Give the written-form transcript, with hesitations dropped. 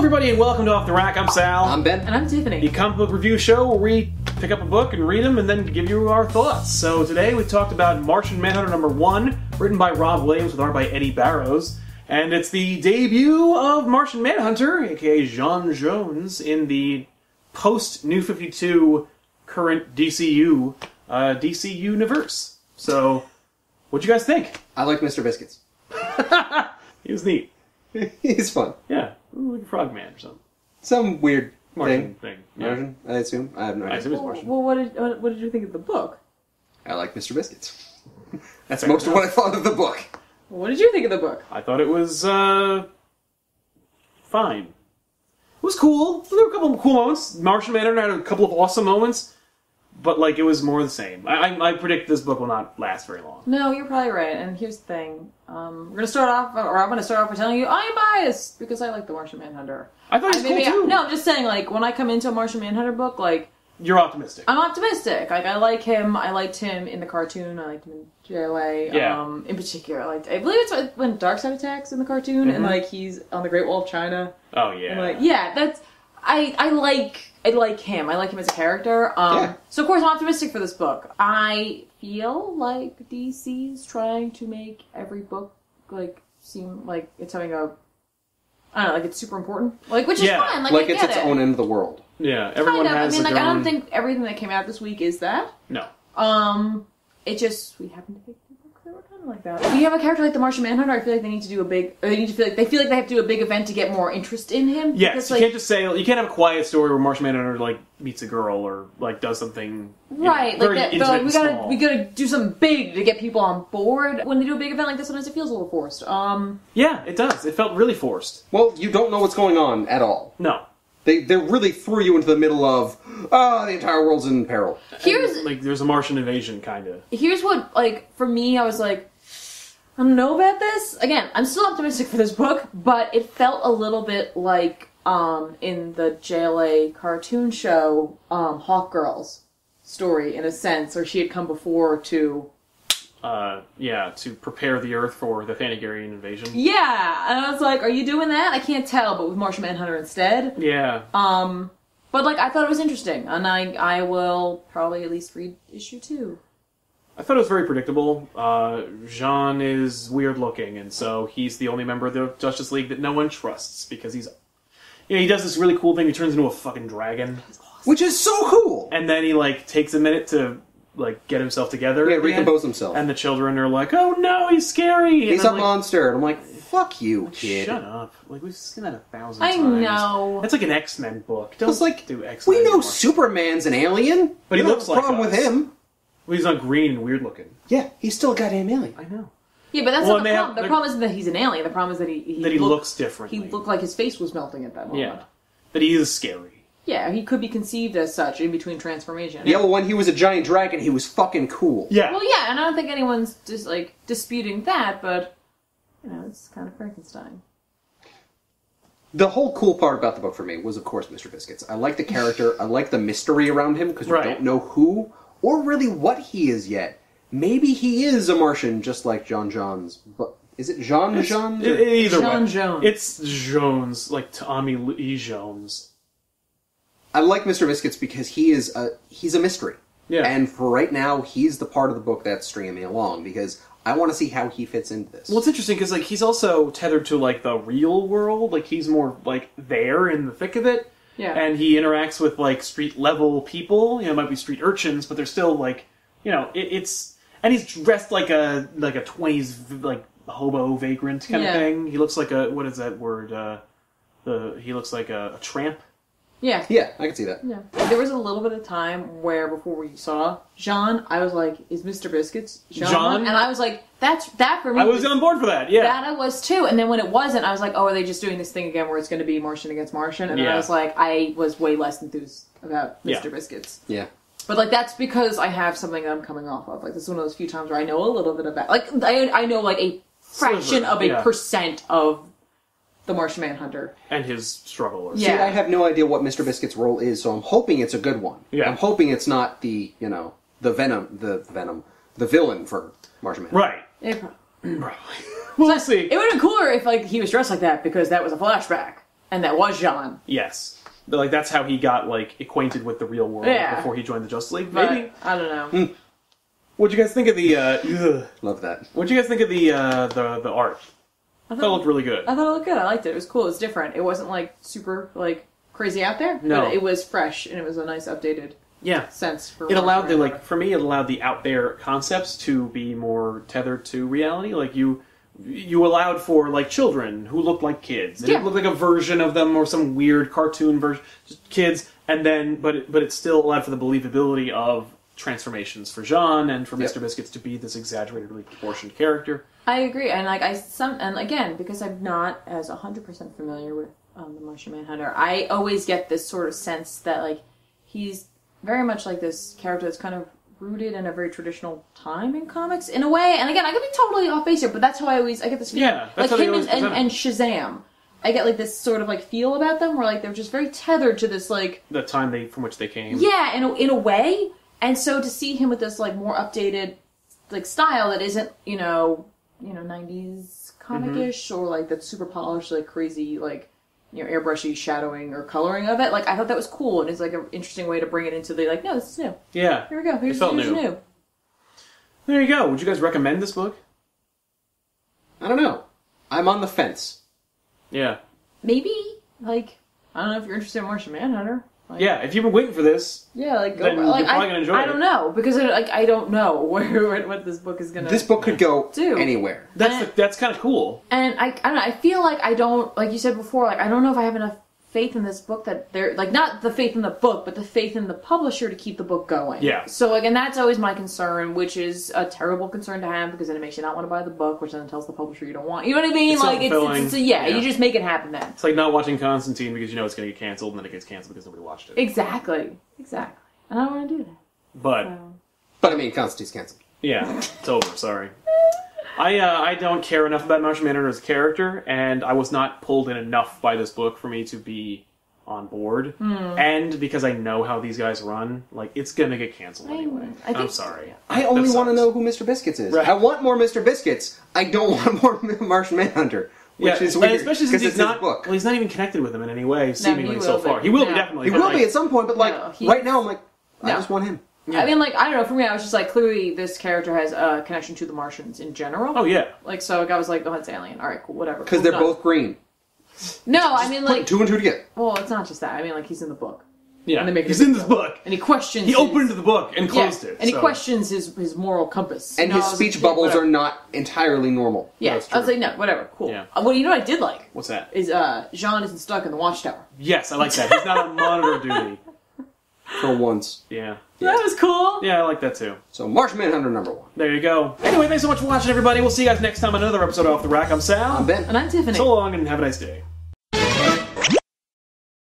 everybody, and welcome to Off the Rack. I'm Sal. I'm Ben. And I'm Tiffany. The comic book review show where we pick up a book and read them and then give you our thoughts. So today we talked about Martian Manhunter #1, written by Rob Williams with art by Eddie Barrows. And it's the debut of Martian Manhunter, aka J'onn J'onzz, in the post-New 52 current DCU universe. So, what'd you guys think? I like Mr. Biscuits. He was neat. He's fun. Yeah, like a frogman or something. Some weird Martian thing. Yeah. Martian, I assume. I have no idea. I assume it's Martian. Well, what did you think of the book? I like Mr. Biscuits. That's Fair most enough. of what I thought of the book. What did you think of the book? I thought it was, fine. It was cool. There were a couple of cool moments. Martian Manhunter had a couple of awesome moments, but, like, it was more the same. I predict this book will not last very long. No, you're probably right. And here's the thing. I'm going to start off by telling you I'm biased because I like the Martian Manhunter. I thought he was cool, too. No, I'm just saying, like, when I come into a Martian Manhunter book, like... You're optimistic. I'm optimistic. Like, I like him. I liked him in the cartoon. I liked him in JLA. Yeah. In particular, I believe it's when Darkseid attacks in the cartoon, and, like, he's on the Great Wall of China. Oh, yeah. And, like, yeah, that's... I like him. I like him as a character. So, of course, I'm optimistic for this book. I feel like DC's trying to make every book, like, seem like it's having a... I don't know, like, it's super important. Like, which is fine. Like, Like I it's get its it. own end of the world. Yeah, everyone Kind of. has I mean, like, their I don't own... think everything that came out this week is that. No. It just... We happen to pick the books that were kind of like that. If you have a character like the Martian Manhunter, I feel like they need to do a big... Or they feel like they have to do a big event to get more interest in him. Yes, because, you like, can't just say... You can't have a quiet story where Martian Manhunter, like, meets a girl or, like, does something... Right, very like, intimate and small. we gotta do something big to get people on board. When they do a big event like this, sometimes it feels a little forced. Yeah, it does. It felt really forced. Well, you don't know what's going on at all. No. They really threw you into the middle of, the entire world's in peril. Like, there's a Martian invasion, kind of. Here's what, like, for me, I was like, I don't know about this. Again, I'm still optimistic for this book, but it felt a little bit like, in the JLA cartoon show, Hawk Girl's story, in a sense, where she had come before to... to prepare the Earth for the Thanagarian invasion. Yeah, and I was like, are you doing that? I can't tell, but with Martian Manhunter instead. Yeah. But, like, I thought it was interesting, and I will probably at least read issue 2. I thought it was very predictable. J'onn is weird looking, and so he's the only member of the Justice League that no one trusts, because he's... he does this really cool thing, he turns into a fucking dragon. Which is so cool! And then he, like, takes a minute to... like, get himself together. Yeah, at the end. recompose himself. And the children are like, oh no, he's scary! He's and a I'm like, monster. And I'm like, fuck you, kid. Shut up. Like, we've seen that 1,000 I times. know. It's like an X-Men book. Don't It's like, do X-Men we know anymore. Superman's an alien. But he We don't looks have a like problem us. with him. Well, he's not green and weird looking. Yeah, he's still a goddamn alien. I know. Yeah, but that's Well, not the and they problem. have- The problem isn't that he's an alien. The problem is that he looks differently. He looked like his face was melting at that moment. Yeah. But he is scary. Yeah, he could be conceived as such in between transformation. Yeah, well, when he was a giant dragon, he was fucking cool. Yeah. Well, yeah, and I don't think anyone's just like disputing that, but you know, it's kind of Frankenstein. The whole cool part about the book for me was, of course, Mr. Biscuits. I like the character. I like the mystery around him, because we Right. don't know who or really what he is yet. Maybe he is a Martian, just like J'onn J'onzz. But is it J'onn J'onzz? Either J'onn way. J'onzz. It's Jones, like Tommy Lee Jones. I like Mr. Biscuits because he's a mystery. Yeah. And for right now, he's the part of the book that's stringing me along, because I want to see how he fits into this. Well, it's interesting because like he's also tethered to like the real world. Like he's more like there in the thick of it. Yeah. And he interacts with like street level people. You know, it might be street urchins, but they're still like, you know, it's and he's dressed like a 20s like hobo vagrant kind of thing. He looks like a what is that word? He looks like a tramp. Yeah. Yeah, I can see that. Yeah. There was a little bit of time where before we saw J'onn, I was like, is Mr. Biscuits J'onn? And I was like, that for me. I was on board for that, yeah. That I was too. And then when it wasn't, I was like, oh, are they just doing this thing again where it's going to be Martian against Martian? And then I was like, I was way less enthused about Mr. Biscuits. Yeah. But, like, that's because I have something that I'm coming off of. Like, this is one of those few times where I know a little bit about... Like, I know, like, a fraction of a percent of the Martian Manhunter. And his struggle. Or See, I have no idea what Mr. Biscuit's role is, so I'm hoping it's a good one. Yeah. I'm hoping it's not the villain for Martian Manhunter. Right. It, Probably. We'll see. it would have been cooler if, like, he was dressed like that because that was a flashback. and that was Jean. Yes. But, like, that's how he got, like, acquainted with the real world before he joined the Justice League. But, Maybe. I don't know. What'd you guys think of the, Love that. What'd you guys think of the art? I thought it looked really good. I thought it looked good. I liked it. It was cool. It was different. It wasn't, like, super, like, crazy out there. No. But it was fresh, and it was a nice updated sense. For it allowed for me, it allowed the out there concepts to be more tethered to reality. Like, you allowed for, like, children who looked like kids. It looked like a version of them or some weird cartoon version, just kids, and then, but it still allowed for the believability of transformations for Jean and for Mr. Biscuits to be this exaggeratedly proportioned character. I agree, and like and again, because I'm not as 100% familiar with the Martian Manhunter, I always get this sort of sense that like he's very much like this character that's kind of rooted in a very traditional time in comics in a way. And again, I could be totally off base here, but that's how I get this feeling. Yeah, that's like how him and Shazam. I get like this sort of like feel about them where like they're just very tethered to this like the time from which they came. Yeah, in a way. And so to see him with this like more updated like style that isn't, 90s comic-ish or like that super polished, like crazy, like, airbrushy shadowing or coloring of it. Like, I thought that was cool, and it's like an interesting way to bring it into the, like, no, this is new. Yeah. Here we go. Here's new. There you go. Would you guys recommend this book? I don't know. I'm on the fence. Yeah. Maybe, like, I don't know if you're interested in Martian Manhunter. Like, yeah, if you've been waiting for this, then you're probably gonna enjoy it. I don't know because I don't know what this book is gonna. This book could go anywhere. That's kind of cool. And I don't know. I feel like I don't, like you said before. Like I don't know if I have enough faith in this book that they're like not the faith in the book, but the faith in the publisher to keep the book going. Yeah. So like, and that's always my concern, which is a terrible concern to have because then it makes you not want to buy the book, which then tells the publisher you don't want. You know what I mean? It's like self-fulfilling. You just make it happen then. It's like not watching Constantine because you know it's going to get canceled, and then it gets canceled because nobody watched it. Exactly. And I don't want to do that. But I mean, Constantine's canceled. Yeah, it's over. Sorry. I don't care enough about Martian Manhunter as a character, and I was not pulled in enough by this book for me to be on board. And because I know how these guys run, like, it's gonna get canceled anyway. I'm sorry. I only want to know who Mr. Biscuits is. Right. I want more Mr. Biscuits. I don't want more Martian Manhunter. Which is weird, especially since it's not. his book. Well, he's not even connected with him in any way, seemingly he so will far. be. He will be No. definitely. He will be at some point, but like right now, I'm like, I just want him. Yeah. I mean, like, I don't know, for me, I was just like, clearly this character has a connection to the Martians in general. Oh, yeah. Like, so like, I was like, oh, it's Alien. Alright, cool, whatever. Because they're both green. No, I mean, like... Put two and two together. Well, it's not just that. I mean, like, he's in the book. Yeah, and they make he's in this book. And he questions... He opened the book and closed it. And he questions his moral compass. And his speech bubbles are not entirely normal. Yeah, I was like, no, whatever, cool. Yeah. Well, you know what I did like? What's that? Is, Jean isn't stuck in the Watchtower. Yes, I like that. He's not on monitor duty. For once. Yeah. That was cool. Yeah, I like that too. So, Martian Manhunter #1. There you go. Anyway, thanks so much for watching, everybody. We'll see you guys next time on another episode of Off the Rack. I'm Sal. I'm Ben. And I'm Tiffany. So long and have a nice day.